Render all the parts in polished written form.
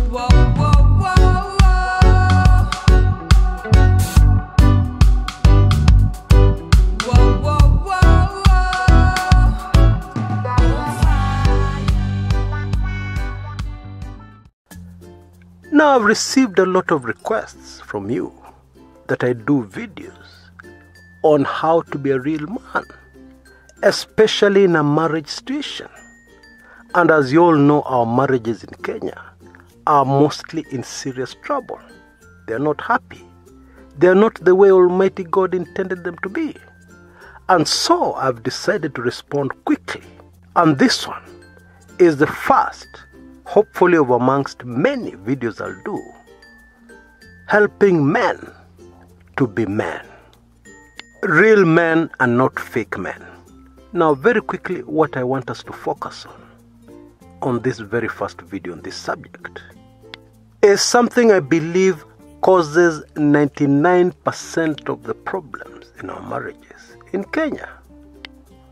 Whoa, whoa, whoa, whoa. Whoa, whoa, whoa, whoa. Now, I've received a lot of requests from you that I do videos on how to be a real man, especially in a marriage situation. And as you all know, our marriages in Kenya are mostly in serious trouble. They are not happy. They are not the way Almighty God intended them to be. And so I've decided to respond quickly. And this one is the first, hopefully of amongst many videos I'll do, helping men to be men. Real men and not fake men. Now, very quickly, what I want us to focus on this very first video on this subject is something I believe causes 99% of the problems in our marriages in Kenya.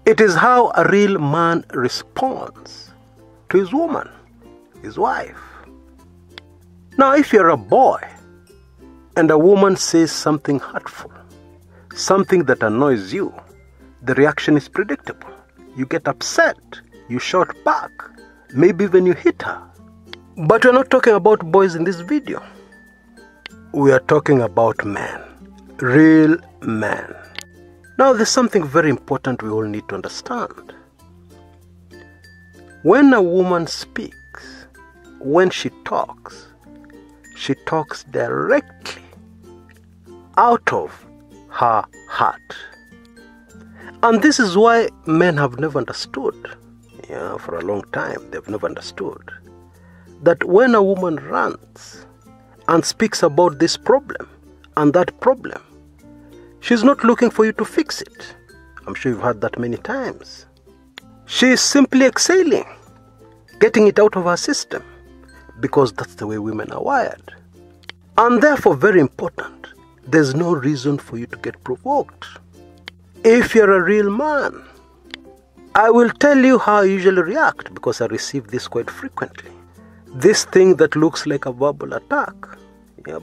It is how a real man responds to his woman, his wife. Now, if you're a boy and a woman says something hurtful, something that annoys you, the reaction is predictable. You get upset, you shout back, maybe even you hit her. But we're not talking about boys in this video. We are talking about men, real men. Now, there's something very important we all need to understand. When a woman speaks, when she talks directly out of her heart. And this is why men have never understood, for a long time, they've never understood that when a woman runs and speaks about this problem and that problem, she's not looking for you to fix it. I'm sure you've heard that many times. She is simply exhaling, getting it out of her system, because that's the way women are wired. And therefore, very important, there's no reason for you to get provoked. If you're a real man, I will tell you how I usually react, because I receive this quite frequently. This thing that looks like a verbal attack,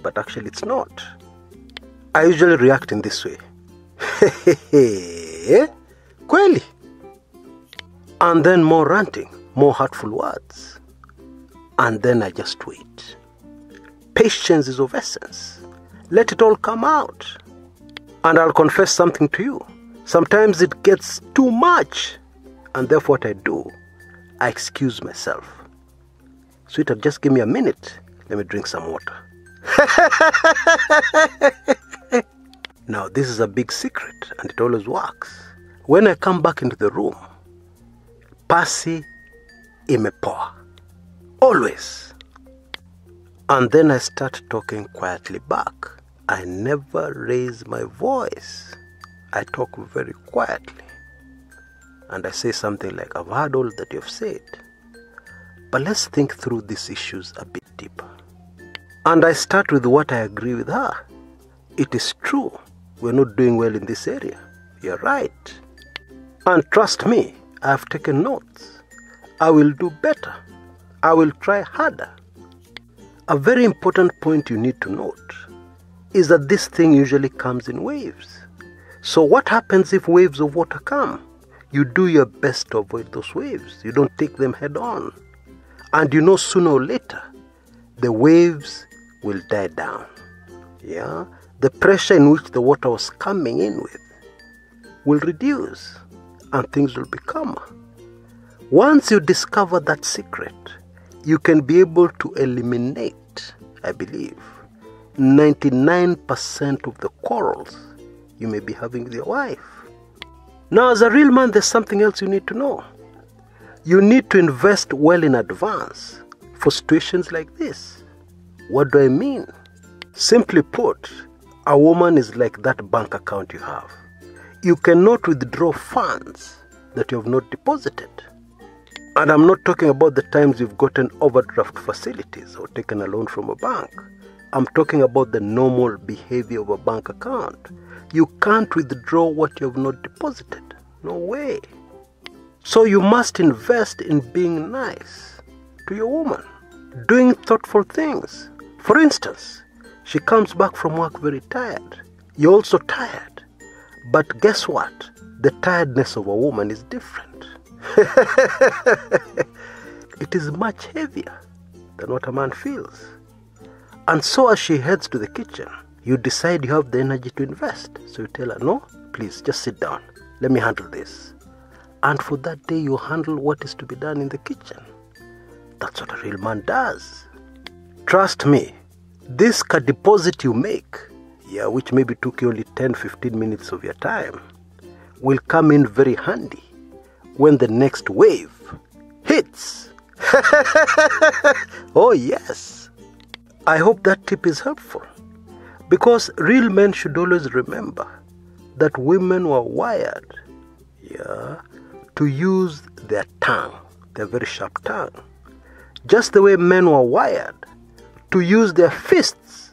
but actually it's not. I usually react in this way. Kweli? And then more ranting, more hurtful words. And then I just wait. Patience is of essence. Let it all come out. And I'll confess something to you. Sometimes it gets too much. And therefore what I do, I excuse myself. Sweetheart, just give me a minute. Let me drink some water. Now, this is a big secret, and it always works. When I come back into the room, pasi imepoa. Always. And then I start talking quietly back. I never raise my voice. I talk very quietly. And I say something like, I've heard all that you've said, but let's think through these issues a bit deeper. And I start with what I agree with her. It is true, we're not doing well in this area. You're right. And trust me, I have taken notes. I will do better. I will try harder. A very important point you need to note is that this thing usually comes in waves. So what happens if waves of water come? You do your best to avoid those waves. You don't take them head on. And you know, sooner or later, the waves will die down. The pressure in which the water was coming in with will reduce and things will be calmer. Once you discover that secret, you can be able to eliminate, I believe, 99% of the quarrels you may be having with your wife. Now, as a real man, there's something else you need to know. You need to invest well in advance for situations like this. What do I mean? Simply put, a woman is like that bank account you have. You cannot withdraw funds that you have not deposited. And I'm not talking about the times you've gotten overdraft facilities or taken a loan from a bank. I'm talking about the normal behavior of a bank account. You can't withdraw what you have not deposited. No way. So you must invest in being nice to your woman. doing thoughtful things. For instance, she comes back from work very tired. You're also tired. But guess what? The tiredness of a woman is different. It is much heavier than what a man feels. And so as she heads to the kitchen, you decide you have the energy to invest. So you tell her, no, please just sit down. Let me handle this. And for that day, you handle what is to be done in the kitchen. That's what a real man does. Trust me, this deposit you make, which maybe took you only 10-15 minutes of your time, will come in very handy when the next wave hits. Oh yes. I hope that tip is helpful, because real men should always remember that women were wired to use their tongue, their very sharp tongue, just the way men were wired to use their fists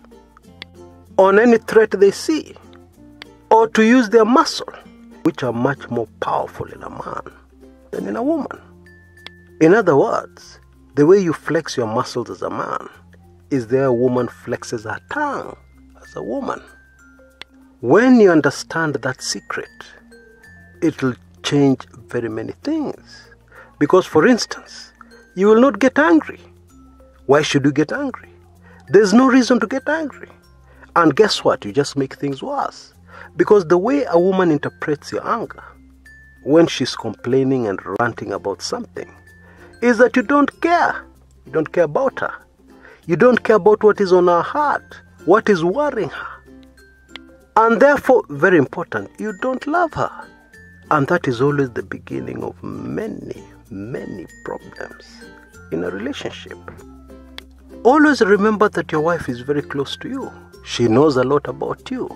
on any threat they see, or to use their muscle, which are much more powerful in a man than in a woman. In other words, the way you flex your muscles as a man is the way a woman flexes her tongue as a woman. When you understand that secret, it will change very many things. Because, for instance, you will not get angry. Why should you get angry? There's no reason to get angry. And guess what? You just make things worse. Because the way a woman interprets your anger when she's complaining and ranting about something is that you don't care. You don't care about her. You don't care about what is on her heart, what is worrying her. And therefore, very important, you don't love her. And that is always the beginning of many, many problems in a relationship. Always remember that your wife is very close to you. She knows a lot about you.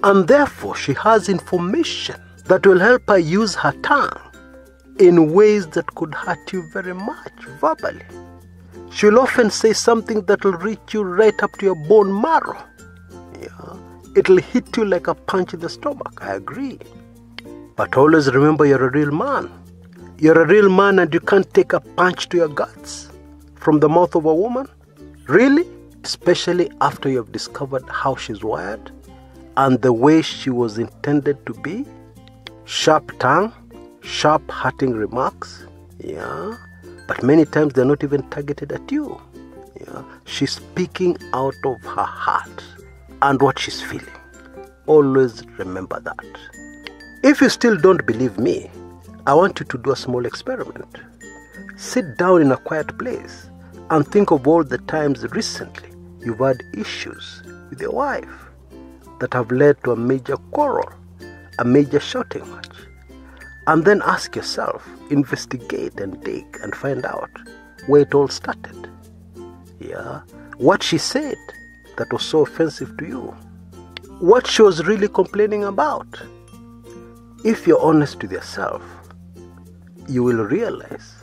And therefore, she has information that will help her use her tongue in ways that could hurt you very much verbally. She'll often say something that will reach you right up to your bone marrow. It'll hit you like a punch in the stomach, I agree. But always remember, you're a real man. You're a real man, and you can't take a punch to your guts from the mouth of a woman. Really? Especially after you have discovered how she's wired and the way she was intended to be. Sharp tongue, sharp hurting remarks. But many times they're not even targeted at you. She's speaking out of her heart and what she's feeling. Always remember that. If you still don't believe me, I want you to do a small experiment. Sit down in a quiet place and think of all the times recently you've had issues with your wife that have led to a major quarrel, a major shouting match. And then ask yourself, investigate and dig and find out where it all started. What she said that was so offensive to you. What she was really complaining about. If you're honest with yourself, you will realize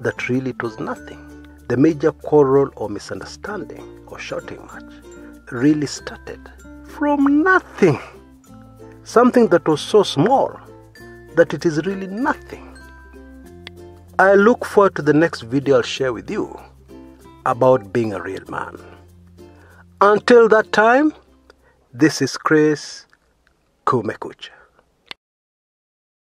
that really it was nothing. The major quarrel or misunderstanding or shouting match really started from nothing. Something that was so small that it is really nothing. I look forward to the next video I'll share with you about being a real man. Until that time, this is Chris Kumekucha.